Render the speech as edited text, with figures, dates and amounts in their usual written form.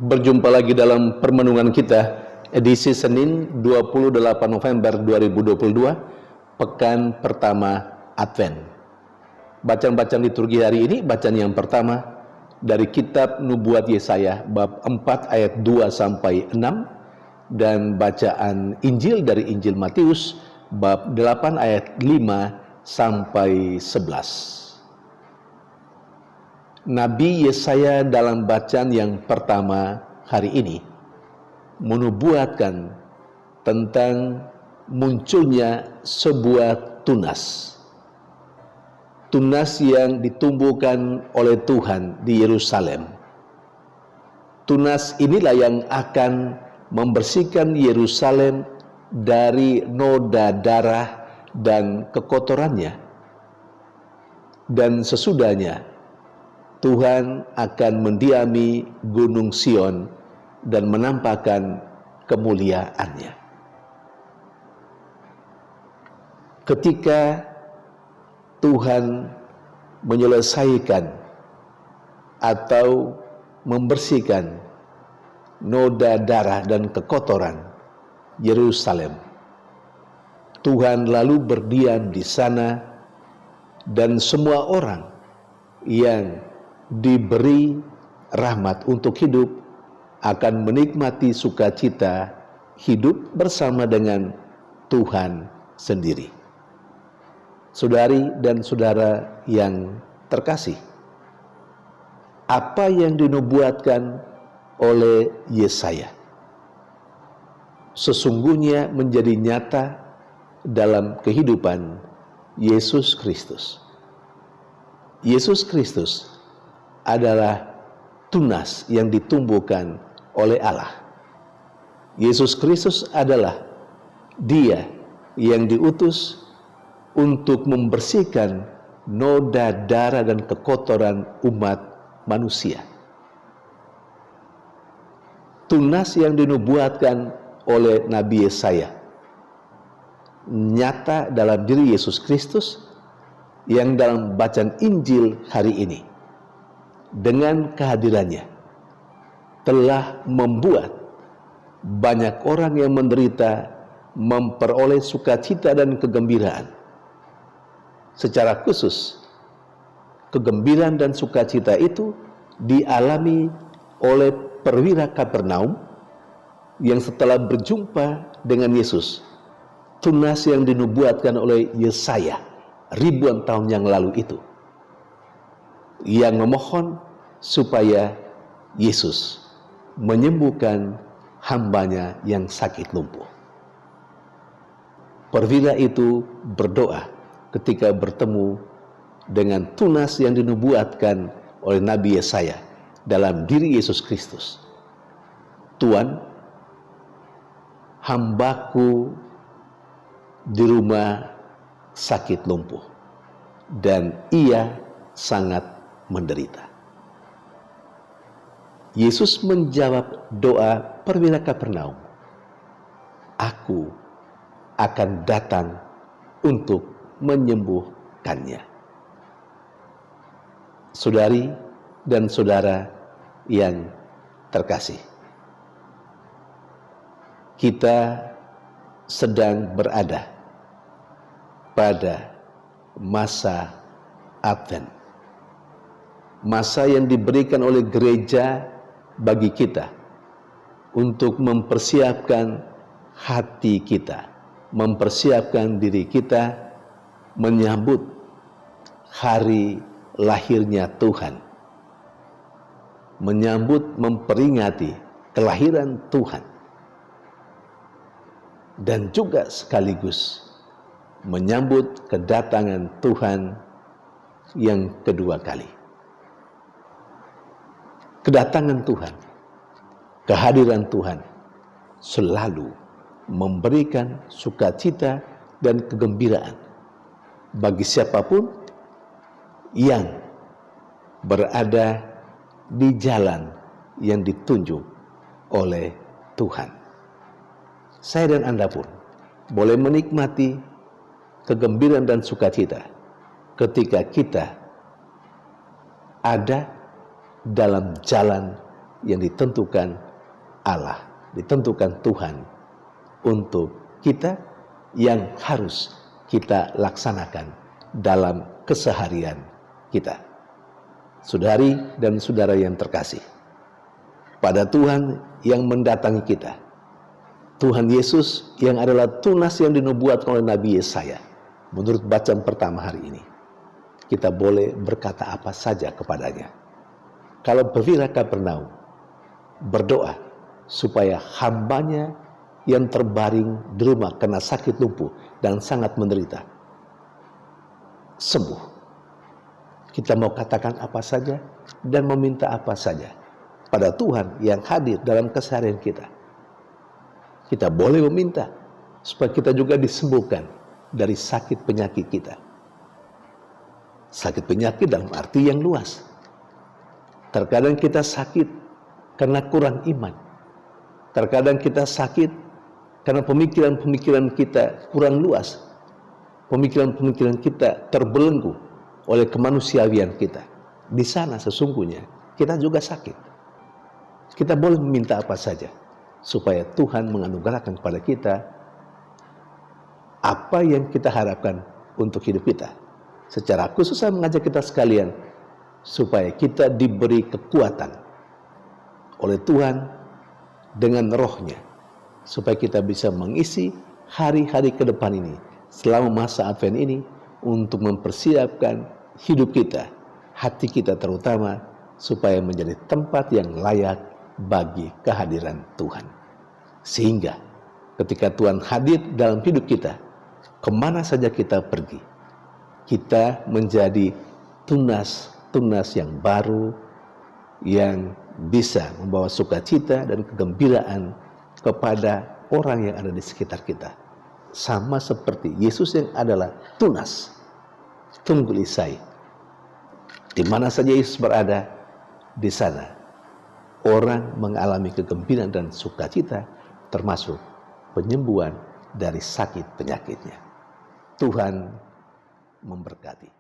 Berjumpa lagi dalam permenungan kita edisi Senin 28 November 2022, pekan pertama Advent. Bacaan-bacaan liturgi hari ini, bacaan yang pertama dari kitab Nubuat Yesaya bab 4 ayat 2 sampai 6 dan bacaan Injil dari Injil Matius bab 8 ayat 5 sampai 11. Nabi Yesaya dalam bacaan yang pertama hari ini menubuatkan tentang munculnya sebuah tunas. Tunas yang ditumbuhkan oleh Tuhan di Yerusalem. Tunas inilah yang akan membersihkan Yerusalem dari noda darah dan kekotorannya. Dan sesudahnya Tuhan akan mendiami Gunung Sion dan menampakkan kemuliaannya. Ketika Tuhan menyelesaikan atau membersihkan noda darah dan kekotoran Yerusalem, Tuhan lalu berdiam di sana dan semua orang yang diberi rahmat untuk hidup akan menikmati sukacita hidup bersama dengan Tuhan sendiri. Saudari dan saudara yang terkasih, apa yang dinubuatkan oleh Yesaya sesungguhnya menjadi nyata dalam kehidupan Yesus Kristus. Yesus Kristus adalah tunas yang ditumbuhkan oleh Allah. Yesus Kristus adalah Dia yang diutus untuk membersihkan noda darah dan kekotoran umat manusia. Tunas yang dinubuatkan oleh Nabi Yesaya nyata dalam diri Yesus Kristus yang dalam bacaan Injil hari ini dengan kehadirannya telah membuat banyak orang yang menderita memperoleh sukacita dan kegembiraan. Secara khusus, kegembiraan dan sukacita itu dialami oleh perwira Kapernaum yang setelah berjumpa dengan Yesus, tunas yang dinubuatkan oleh Yesaya ribuan tahun yang lalu itu, yang memohon supaya Yesus menyembuhkan hambanya yang sakit lumpuh. Perwira itu berdoa ketika bertemu dengan tunas yang dinubuatkan oleh Nabi Yesaya dalam diri Yesus Kristus. Tuhan, hambaku di rumah sakit lumpuh dan ia sangat menderita. Yesus menjawab doa perwira Kapernaum, "Aku akan datang untuk menyembuhkannya." Saudari dan saudara yang terkasih, kita sedang berada pada masa Advent. Masa yang diberikan oleh gereja bagi kita untuk mempersiapkan hati kita, mempersiapkan diri kita menyambut hari lahirnya Tuhan, menyambut, memperingati kelahiran Tuhan, dan juga sekaligus menyambut kedatangan Tuhan yang kedua kali. Kedatangan Tuhan, kehadiran Tuhan selalu memberikan sukacita dan kegembiraan bagi siapapun yang berada di jalan yang ditunjuk oleh Tuhan. Saya dan Anda pun boleh menikmati kegembiraan dan sukacita ketika kita ada dalam jalan yang ditentukan Allah, ditentukan Tuhan untuk kita, yang harus kita laksanakan dalam keseharian kita. Saudari dan saudara yang terkasih, pada Tuhan yang mendatangi kita, Tuhan Yesus yang adalah tunas yang dinubuatkan oleh Nabi Yesaya, menurut bacaan pertama hari ini, kita boleh berkata apa saja kepadanya. Kalau perwira Kapernaum berdoa supaya hambanya yang terbaring di rumah kena sakit lumpuh dan sangat menderita sembuh, kita mau katakan apa saja dan meminta apa saja pada Tuhan yang hadir dalam keseharian kita. Kita boleh meminta supaya kita juga disembuhkan dari sakit penyakit kita. Sakit penyakit dalam arti yang luas. Terkadang kita sakit karena kurang iman. Terkadang kita sakit karena pemikiran-pemikiran kita kurang luas. Pemikiran-pemikiran kita terbelenggu oleh kemanusiawian kita. Di sana sesungguhnya kita juga sakit. Kita boleh meminta apa saja supaya Tuhan menganugerahkan kepada kita apa yang kita harapkan untuk hidup kita. Secara khusus saya mengajak kita sekalian supaya kita diberi kekuatan oleh Tuhan dengan rohnya, supaya kita bisa mengisi hari-hari ke depan ini, selama masa Advent ini, untuk mempersiapkan hidup kita, hati kita terutama, supaya menjadi tempat yang layak bagi kehadiran Tuhan. Sehingga ketika Tuhan hadir dalam hidup kita, kemana saja kita pergi, kita menjadi tunas-tunas yang baru, yang bisa membawa sukacita dan kegembiraan kepada orang yang ada di sekitar kita. Sama seperti Yesus yang adalah tunas, tunggul isai. Di mana saja Yesus berada, di sana orang mengalami kegembiraan dan sukacita, termasuk penyembuhan dari sakit penyakitnya. Tuhan memberkati.